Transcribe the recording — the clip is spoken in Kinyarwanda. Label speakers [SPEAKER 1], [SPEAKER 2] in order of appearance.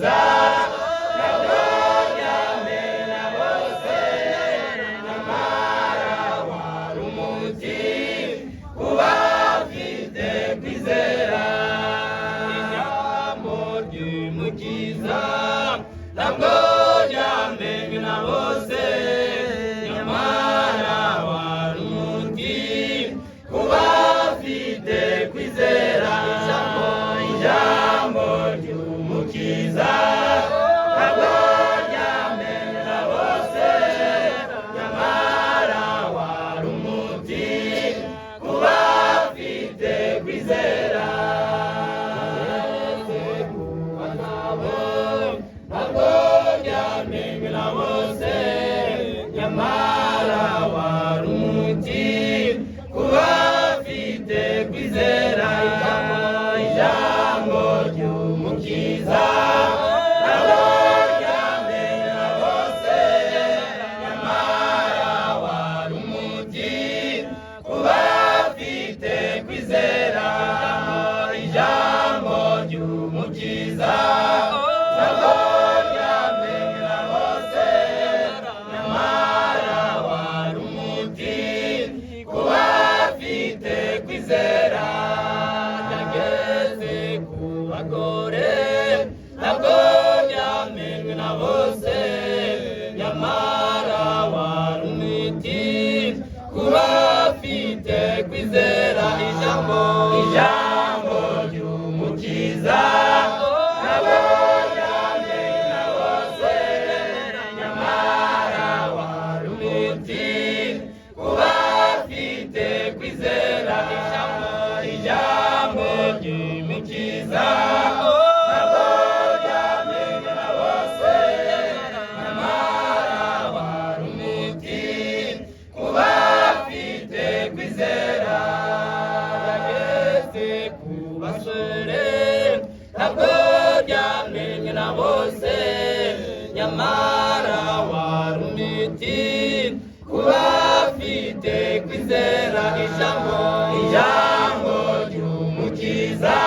[SPEAKER 1] ry'umukiza ntabwo ryamera bose nyamara wari umuti ku bafite kwizera ijambo ry'umukiza ntabwo ryamenywe na bose nyamara wari umuti ku bafite kwizera ijambo ry'umukiza ntabwo ryamenywe na bose nyamara wari umuti ku bafite kwizera ntabwo ryamenywe na bose nyamara wari umuti ku bafite kwizera ijambo ry'umukiza ntabwo ryamenywe na bose nyamara wari umuti ku bafite kwizera ijambo ry'umukiza ntabwo ryamenywe na bose nyamara wari umuti ku bafite kwizera ryageze ku bagore ntabwo ryamenywe na bose nyamara wari umuti ku bafite kwizera ijambo ry'umukiza ntabwo ryamenywe na bose nyamara wari umuti ku bafite kwizera ijambo ry'umukiza ntabwo ryamenywe na bose nyamara wari umuti ku bafite kwizera ryageze ku basore ntabwo ryamenywe na bose nyamara wari umuti ku bafite kwizera ijambo ry'umukiza